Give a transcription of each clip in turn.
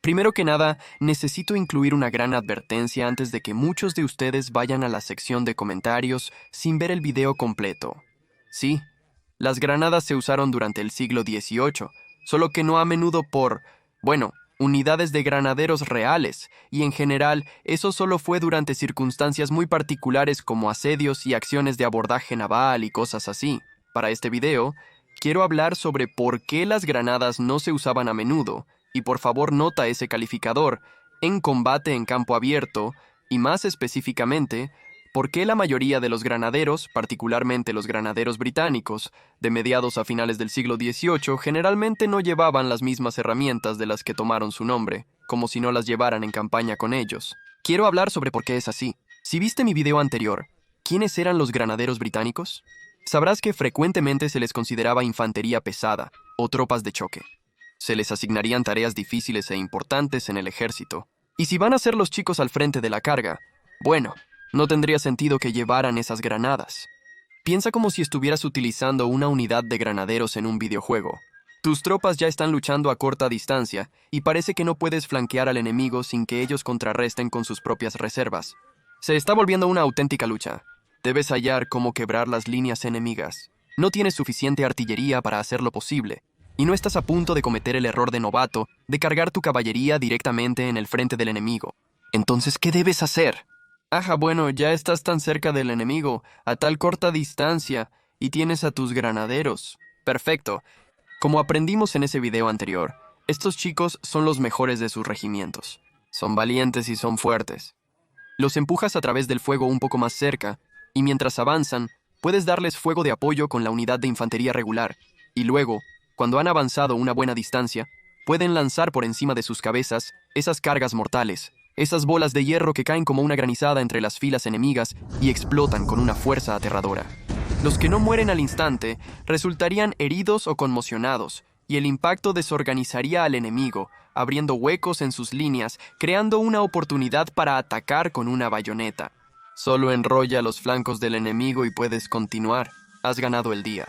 Primero que nada, necesito incluir una gran advertencia antes de que muchos de ustedes vayan a la sección de comentarios sin ver el video completo. Sí, las granadas se usaron durante el siglo XVIII, solo que no a menudo por, bueno, unidades de granaderos reales, y en general eso solo fue durante circunstancias muy particulares como asedios y acciones de abordaje naval y cosas así. Para este video, quiero hablar sobre por qué las granadas no se usaban a menudo, y por favor nota ese calificador, en combate en campo abierto, y más específicamente, por qué la mayoría de los granaderos, particularmente los granaderos británicos, de mediados a finales del siglo XVIII, generalmente no llevaban las mismas herramientas de las que tomaron su nombre, como si no las llevaran en campaña con ellos. Quiero hablar sobre por qué es así. Si viste mi video anterior, ¿quiénes eran los granaderos británicos? Sabrás que frecuentemente se les consideraba infantería pesada o tropas de choque. Se les asignarían tareas difíciles e importantes en el ejército. Y si van a ser los chicos al frente de la carga, bueno, no tendría sentido que llevaran esas granadas. Piensa como si estuvieras utilizando una unidad de granaderos en un videojuego. Tus tropas ya están luchando a corta distancia y parece que no puedes flanquear al enemigo sin que ellos contrarresten con sus propias reservas. Se está volviendo una auténtica lucha. Debes hallar cómo quebrar las líneas enemigas. No tienes suficiente artillería para hacerlo posible, y no estás a punto de cometer el error de novato de cargar tu caballería directamente en el frente del enemigo. Entonces, ¿qué debes hacer? Bueno, ya estás tan cerca del enemigo, a tal corta distancia, y tienes a tus granaderos. Perfecto. Como aprendimos en ese video anterior, estos chicos son los mejores de sus regimientos. Son valientes y son fuertes. Los empujas a través del fuego un poco más cerca, y mientras avanzan, puedes darles fuego de apoyo con la unidad de infantería regular, y luego, cuando han avanzado una buena distancia, pueden lanzar por encima de sus cabezas esas cargas mortales, esas bolas de hierro que caen como una granizada entre las filas enemigas y explotan con una fuerza aterradora. Los que no mueren al instante resultarían heridos o conmocionados, y el impacto desorganizaría al enemigo, abriendo huecos en sus líneas, creando una oportunidad para atacar con una bayoneta. Solo enrolla los flancos del enemigo y puedes continuar. Has ganado el día.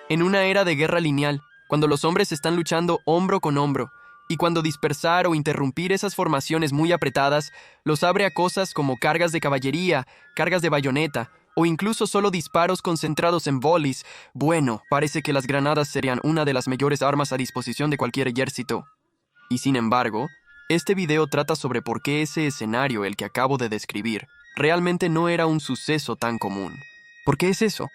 En una era de guerra lineal, cuando los hombres están luchando hombro con hombro, y cuando dispersar o interrumpir esas formaciones muy apretadas los abre a cosas como cargas de caballería, cargas de bayoneta, o incluso solo disparos concentrados en volleys, bueno, parece que las granadas serían una de las mejores armas a disposición de cualquier ejército. Y sin embargo, este video trata sobre por qué ese escenario, el que acabo de describir, realmente no era un suceso tan común. ¿Por qué es eso?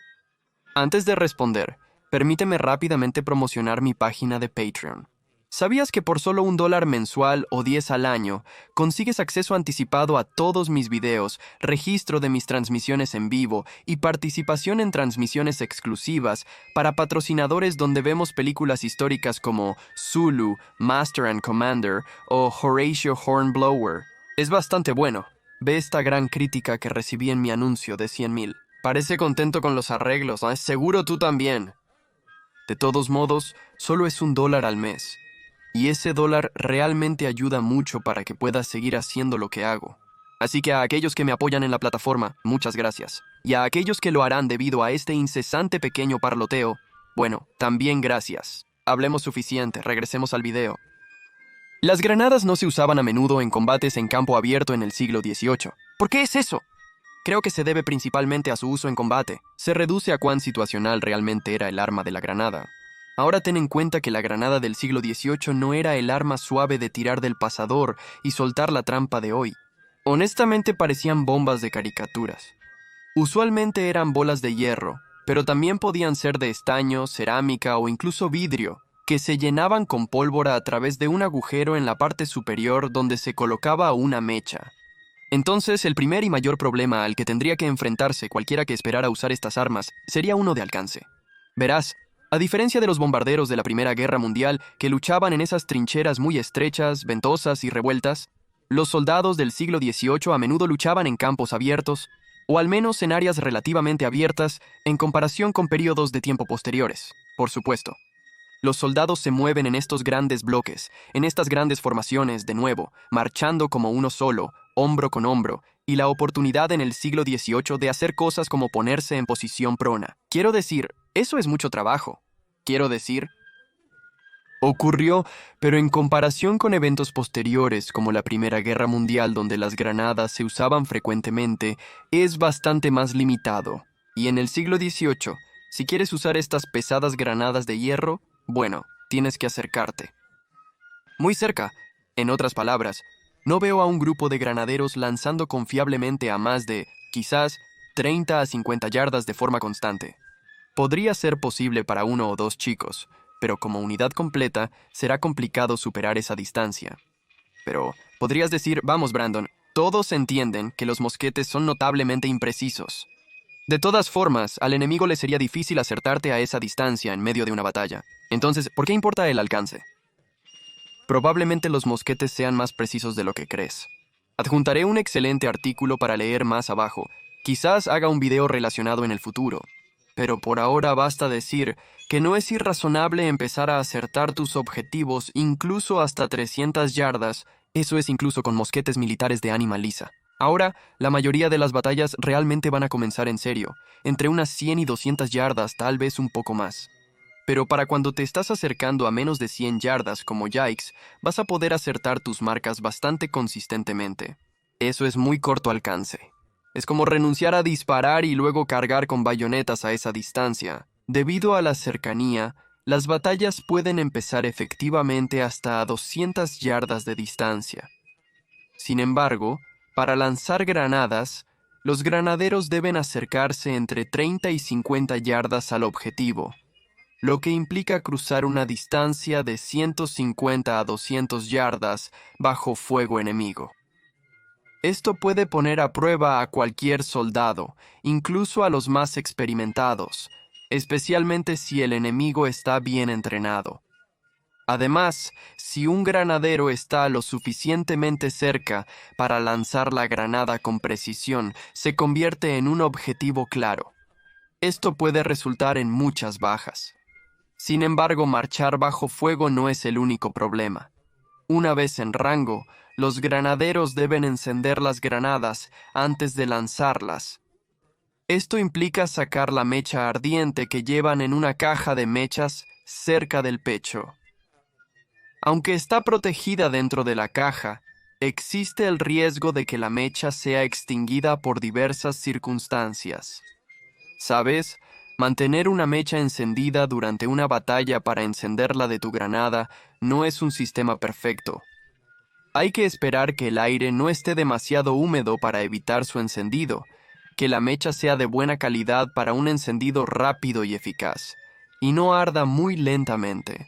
Antes de responder, permíteme rápidamente promocionar mi página de Patreon. ¿Sabías que por solo $1 mensual o 10 al año, consigues acceso anticipado a todos mis videos, registro de mis transmisiones en vivo y participación en transmisiones exclusivas para patrocinadores donde vemos películas históricas como Zulu, Master and Commander o Horatio Hornblower? Es bastante bueno. Ve esta gran crítica que recibí en mi anuncio de 100,000. Parece contento con los arreglos, ¿eh? Seguro tú también. De todos modos, solo es $1 al mes. Y ese dólar realmente ayuda mucho para que pueda seguir haciendo lo que hago. Así que a aquellos que me apoyan en la plataforma, muchas gracias. Y a aquellos que lo harán debido a este incesante pequeño parloteo, bueno, también gracias. Hablemos suficiente, regresemos al video. Las granadas no se usaban a menudo en combates en campo abierto en el siglo XVIII. ¿Por qué es eso? Creo que se debe principalmente a su uso en combate. Se reduce a cuán situacional realmente era el arma de la granada. Ahora ten en cuenta que la granada del siglo XVIII no era el arma suave de tirar del pasador y soltar la trampa de hoy. Honestamente parecían bombas de caricaturas. Usualmente eran bolas de hierro, pero también podían ser de estaño, cerámica o incluso vidrio, que se llenaban con pólvora a través de un agujero en la parte superior donde se colocaba una mecha. Entonces, el primer y mayor problema al que tendría que enfrentarse cualquiera que esperara usar estas armas sería uno de alcance. Verás, a diferencia de los bombarderos de la Primera Guerra Mundial que luchaban en esas trincheras muy estrechas, ventosas y revueltas, los soldados del siglo XVIII a menudo luchaban en campos abiertos, o al menos en áreas relativamente abiertas en comparación con periodos de tiempo posteriores, por supuesto. Los soldados se mueven en estos grandes bloques, en estas grandes formaciones, de nuevo, marchando como uno solo, hombro con hombro, y la oportunidad en el siglo XVIII de hacer cosas como ponerse en posición prona. Quiero decir, eso es mucho trabajo. Ocurrió, pero en comparación con eventos posteriores como la Primera Guerra Mundial, donde las granadas se usaban frecuentemente, es bastante más limitado. Y en el siglo XVIII, si quieres usar estas pesadas granadas de hierro, bueno, tienes que acercarte. Muy cerca. En otras palabras, no veo a un grupo de granaderos lanzando confiablemente a más de, quizás, 30 a 50 yardas de forma constante. Podría ser posible para uno o dos chicos, pero como unidad completa será complicado superar esa distancia. Pero podrías decir, vamos Brandon, todos entienden que los mosquetes son notablemente imprecisos. De todas formas, al enemigo le sería difícil acertarte a esa distancia en medio de una batalla. Entonces, ¿por qué importa el alcance? Probablemente los mosquetes sean más precisos de lo que crees. Adjuntaré un excelente artículo para leer más abajo. Quizás haga un video relacionado en el futuro. Pero por ahora basta decir que no es irrazonable empezar a acertar tus objetivos incluso hasta 300 yardas, eso es incluso con mosquetes militares de ánima lisa. Ahora, la mayoría de las batallas realmente van a comenzar en serio, entre unas 100 y 200 yardas, tal vez un poco más. Pero para cuando te estás acercando a menos de 100 yardas como Yikes, vas a poder acertar tus marcas bastante consistentemente. Eso es muy corto alcance. Es como renunciar a disparar y luego cargar con bayonetas a esa distancia. Debido a la cercanía, las batallas pueden empezar efectivamente hasta a 200 yardas de distancia. Sin embargo, para lanzar granadas, los granaderos deben acercarse entre 30 y 50 yardas al objetivo, lo que implica cruzar una distancia de 150 a 200 yardas bajo fuego enemigo. Esto puede poner a prueba a cualquier soldado, incluso a los más experimentados, especialmente si el enemigo está bien entrenado. Además, si un granadero está lo suficientemente cerca para lanzar la granada con precisión, se convierte en un objetivo claro. Esto puede resultar en muchas bajas. Sin embargo, marchar bajo fuego no es el único problema. Una vez en rango, los granaderos deben encender las granadas antes de lanzarlas. Esto implica sacar la mecha ardiente que llevan en una caja de mechas cerca del pecho. Aunque está protegida dentro de la caja, existe el riesgo de que la mecha sea extinguida por diversas circunstancias. ¿Sabes? Mantener una mecha encendida durante una batalla para encenderla de tu granada no es un sistema perfecto. Hay que esperar que el aire no esté demasiado húmedo para evitar su encendido, que la mecha sea de buena calidad para un encendido rápido y eficaz, y no arda muy lentamente.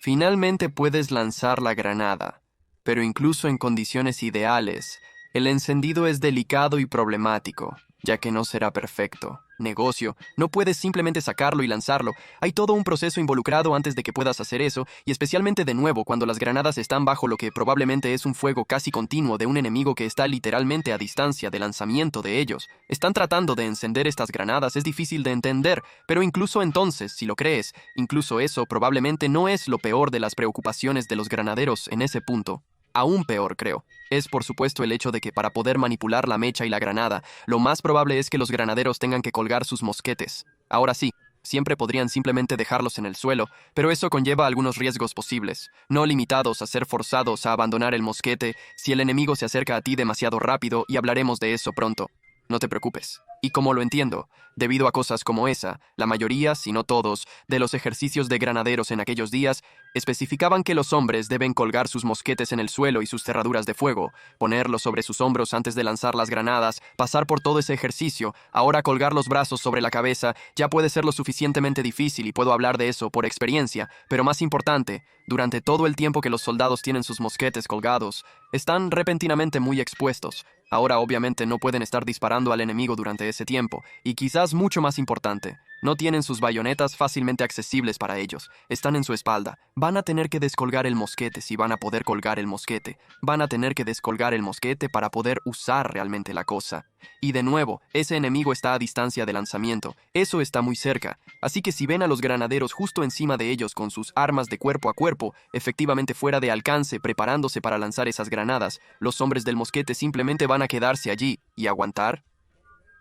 Finalmente puedes lanzar la granada, pero incluso en condiciones ideales, el encendido es delicado y problemático, ya que no será perfecto. Negocio, no puedes simplemente sacarlo y lanzarlo. Hay todo un proceso involucrado antes de que puedas hacer eso, y especialmente de nuevo cuando las granadas están bajo lo que probablemente es un fuego casi continuo de un enemigo que está literalmente a distancia de lanzamiento de ellos. Están tratando de encender estas granadas, es difícil de entender, pero incluso entonces, si lo crees, incluso eso probablemente no es lo peor de las preocupaciones de los granaderos en ese punto. Aún peor, creo, es por supuesto el hecho de que para poder manipular la mecha y la granada, lo más probable es que los granaderos tengan que colgar sus mosquetes. Ahora sí, siempre podrían simplemente dejarlos en el suelo, pero eso conlleva algunos riesgos posibles, no limitados a ser forzados a abandonar el mosquete si el enemigo se acerca a ti demasiado rápido, y hablaremos de eso pronto. No te preocupes. Y como lo entiendo, debido a cosas como esa, la mayoría, si no todos, de los ejercicios de granaderos en aquellos días especificaban que los hombres deben colgar sus mosquetes en el suelo y sus cerraduras de fuego, ponerlos sobre sus hombros antes de lanzar las granadas, pasar por todo ese ejercicio, ahora colgar los brazos sobre la cabeza, ya puede ser lo suficientemente difícil y puedo hablar de eso por experiencia, pero más importante, durante todo el tiempo que los soldados tienen sus mosquetes colgados, están repentinamente muy expuestos. Ahora obviamente no pueden estar disparando al enemigo durante ese tiempo, y quizás mucho más importante, no tienen sus bayonetas fácilmente accesibles para ellos, están en su espalda, van a tener que descolgar el mosquete si van a poder colgar el mosquete, van a tener que descolgar el mosquete para poder usar realmente la cosa. Y de nuevo, ese enemigo está a distancia de lanzamiento, eso está muy cerca, así que si ven a los granaderos justo encima de ellos con sus armas de cuerpo a cuerpo, efectivamente fuera de alcance, preparándose para lanzar esas granadas, los hombres del mosquete simplemente van a quedarse allí y aguantar.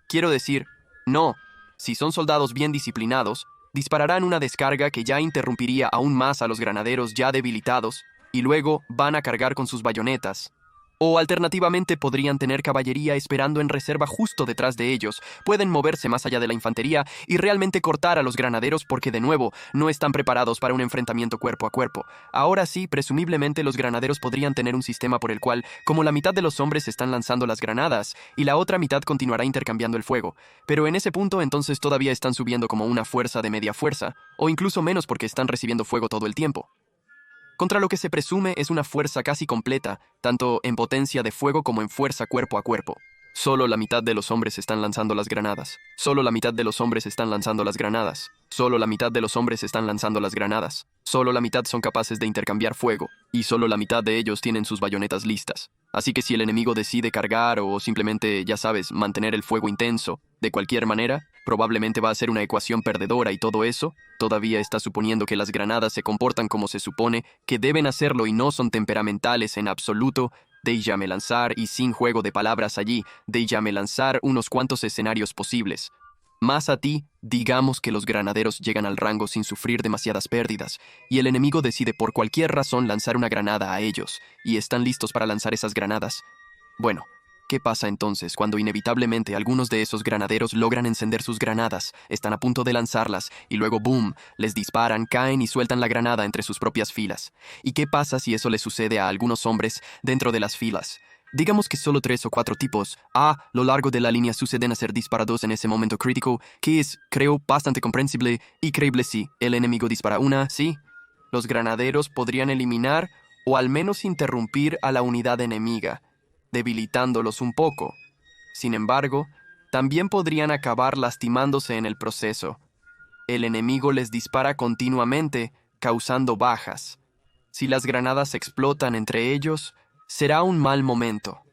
Quiero decir, no, si son soldados bien disciplinados, Dispararán una descarga que ya interrumpiría aún más a los granaderos ya debilitados, y luego van a cargar con sus bayonetas. O alternativamente podrían tener caballería esperando en reserva justo detrás de ellos. Pueden moverse más allá de la infantería y realmente cortar a los granaderos porque, de nuevo, no están preparados para un enfrentamiento cuerpo a cuerpo. Ahora sí, presumiblemente los granaderos podrían tener un sistema por el cual, como la mitad de los hombres están lanzando las granadas y la otra mitad continuará intercambiando el fuego. Pero en ese punto entonces todavía están subiendo como una fuerza de media fuerza, o incluso menos porque están recibiendo fuego todo el tiempo. Contra lo que se presume es una fuerza casi completa, tanto en potencia de fuego como en fuerza cuerpo a cuerpo. Solo la mitad de los hombres están lanzando las granadas. Solo la mitad de los hombres están lanzando las granadas. Solo la mitad de los hombres están lanzando las granadas. Solo la mitad son capaces de intercambiar fuego, y solo la mitad de ellos tienen sus bayonetas listas. Así que si el enemigo decide cargar o simplemente, ya sabes, mantener el fuego intenso, de cualquier manera, probablemente va a ser una ecuación perdedora y todo eso, todavía está suponiendo que las granadas se comportan como se supone que deben hacerlo y no son temperamentales en absoluto. Déjame lanzar, y sin juego de palabras allí, déjame lanzar unos cuantos escenarios posibles. Más a ti, digamos que los granaderos llegan al rango sin sufrir demasiadas pérdidas, y el enemigo decide por cualquier razón lanzar una granada a ellos, y están listos para lanzar esas granadas. Bueno, ¿qué pasa entonces cuando inevitablemente algunos de esos granaderos logran encender sus granadas, están a punto de lanzarlas, y luego ¡boom!, les disparan, caen y sueltan la granada entre sus propias filas? ¿Y qué pasa si eso le sucede a algunos hombres dentro de las filas? Digamos que solo 3 o 4 tipos a lo largo de la línea suceden a ser disparados en ese momento crítico, que es, creo, bastante comprensible y creíble si el enemigo dispara una, sí. Los granaderos podrían eliminar o al menos interrumpir a la unidad enemiga, debilitándolos un poco. Sin embargo, también podrían acabar lastimándose en el proceso. El enemigo les dispara continuamente, causando bajas. Si las granadas explotan entre ellos, será un mal momento.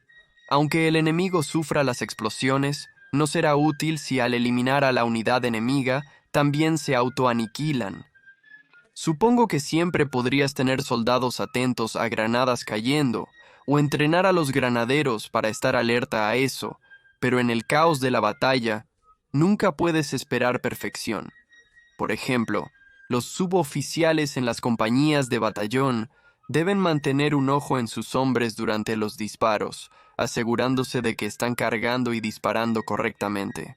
Aunque el enemigo sufra las explosiones, no será útil si al eliminar a la unidad enemiga también se autoaniquilan. Supongo que siempre podrías tener soldados atentos a granadas cayendo, o entrenar a los granaderos para estar alerta a eso, pero en el caos de la batalla, nunca puedes esperar perfección. Por ejemplo, los suboficiales en las compañías de batallón deben mantener un ojo en sus hombres durante los disparos, asegurándose de que están cargando y disparando correctamente.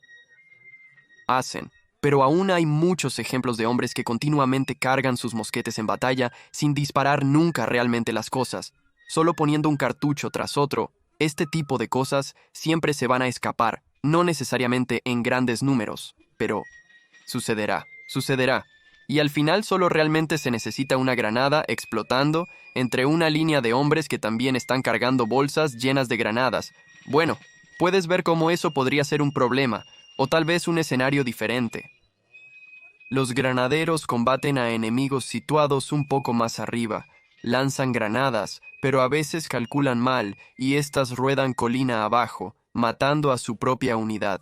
Pero aún hay muchos ejemplos de hombres que continuamente cargan sus mosquetes en batalla sin disparar nunca realmente las cosas, solo poniendo un cartucho tras otro. Este tipo de cosas siempre se van a escapar, no necesariamente en grandes números, pero sucederá. Y al final solo realmente se necesita una granada explotando entre una línea de hombres que también están cargando bolsas llenas de granadas. Bueno, puedes ver cómo eso podría ser un problema, o tal vez un escenario diferente. Los granaderos combaten a enemigos situados un poco más arriba, lanzan granadas, pero a veces calculan mal y éstas ruedan colina abajo, matando a su propia unidad.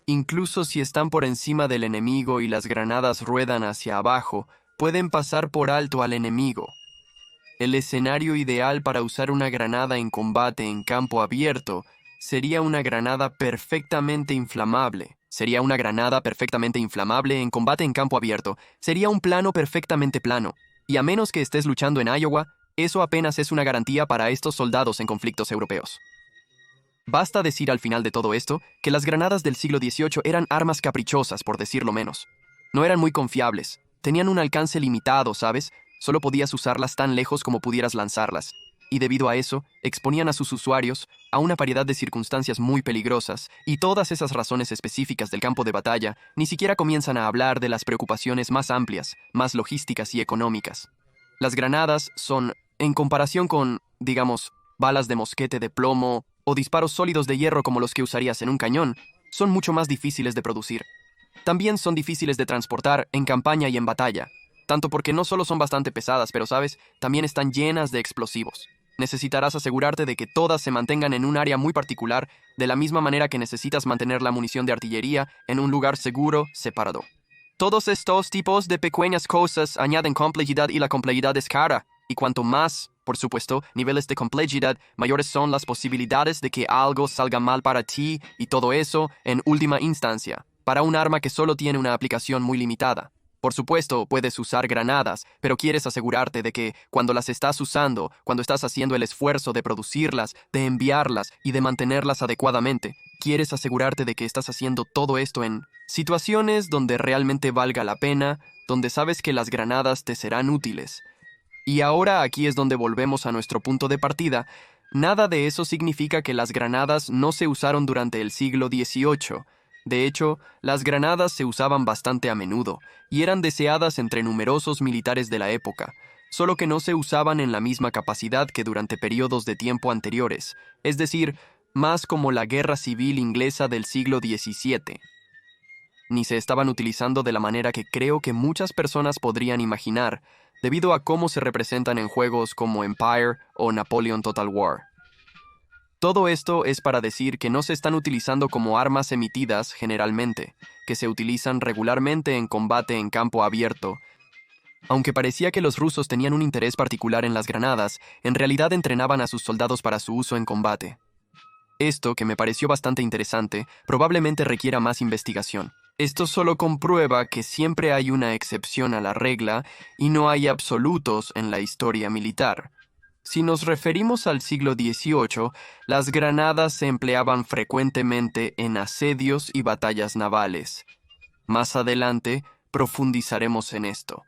Incluso si están por encima del enemigo y las granadas ruedan hacia abajo, pueden pasar por alto al enemigo. El escenario ideal para usar una granada en combate en campo abierto sería una granada perfectamente inflamable. Sería una granada perfectamente inflamable en combate en campo abierto. Sería un plano perfectamente plano. Y a menos que estés luchando en Iowa, eso apenas es una garantía para estos soldados en conflictos europeos. Basta decir al final de todo esto que las granadas del siglo XVIII eran armas caprichosas, por decirlo menos. No eran muy confiables. Tenían un alcance limitado, ¿sabes? Solo podías usarlas tan lejos como pudieras lanzarlas. Y debido a eso, exponían a sus usuarios a una variedad de circunstancias muy peligrosas, y todas esas razones específicas del campo de batalla ni siquiera comienzan a hablar de las preocupaciones más amplias, más logísticas y económicas. Las granadas son, en comparación con, digamos, balas de mosquete de plomo o disparos sólidos de hierro como los que usarías en un cañón, son mucho más difíciles de producir. También son difíciles de transportar en campaña y en batalla, tanto porque no solo son bastante pesadas, pero sabes, también están llenas de explosivos. Necesitarás asegurarte de que todas se mantengan en un área muy particular, de la misma manera que necesitas mantener la munición de artillería en un lugar seguro, separado. Todos estos tipos de pequeñas cosas añaden complejidad y la complejidad es cara. Y cuanto más, por supuesto, niveles de complejidad, mayores son las posibilidades de que algo salga mal para ti y todo eso, en última instancia, para un arma que solo tiene una aplicación muy limitada. Por supuesto, puedes usar granadas, pero quieres asegurarte de que cuando las estás usando, cuando estás haciendo el esfuerzo de producirlas, de enviarlas y de mantenerlas adecuadamente, quieres asegurarte de que estás haciendo todo esto en situaciones donde realmente valga la pena, donde sabes que las granadas te serán útiles. Y ahora aquí es donde volvemos a nuestro punto de partida. Nada de eso significa que las granadas no se usaron durante el siglo XVIII. De hecho, las granadas se usaban bastante a menudo y eran deseadas entre numerosos militares de la época, solo que no se usaban en la misma capacidad que durante periodos de tiempo anteriores, es decir, más como la Guerra Civil Inglesa del siglo XVII. Ni se estaban utilizando de la manera que creo que muchas personas podrían imaginar, debido a cómo se representan en juegos como Empire o Napoleon Total War. Todo esto es para decir que no se están utilizando como armas emitidas generalmente, que se utilizan regularmente en combate en campo abierto. Aunque parecía que los rusos tenían un interés particular en las granadas, en realidad entrenaban a sus soldados para su uso en combate. Esto, que me pareció bastante interesante, probablemente requiera más investigación. Esto solo comprueba que siempre hay una excepción a la regla y no hay absolutos en la historia militar. Si nos referimos al siglo XVIII, las granadas se empleaban frecuentemente en asedios y batallas navales. Más adelante profundizaremos en esto.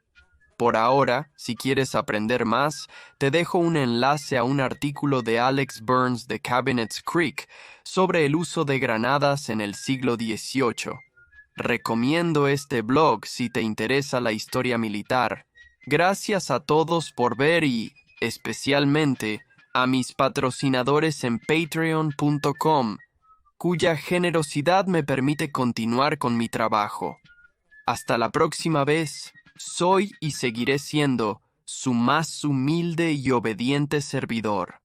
Por ahora, si quieres aprender más, te dejo un enlace a un artículo de Alex Burns de Cabinets Creek sobre el uso de granadas en el siglo XVIII. Recomiendo este blog si te interesa la historia militar. Gracias a todos por ver y, especialmente, a mis patrocinadores en patreon.com, cuya generosidad me permite continuar con mi trabajo. Hasta la próxima vez. Soy y seguiré siendo su más humilde y obediente servidor.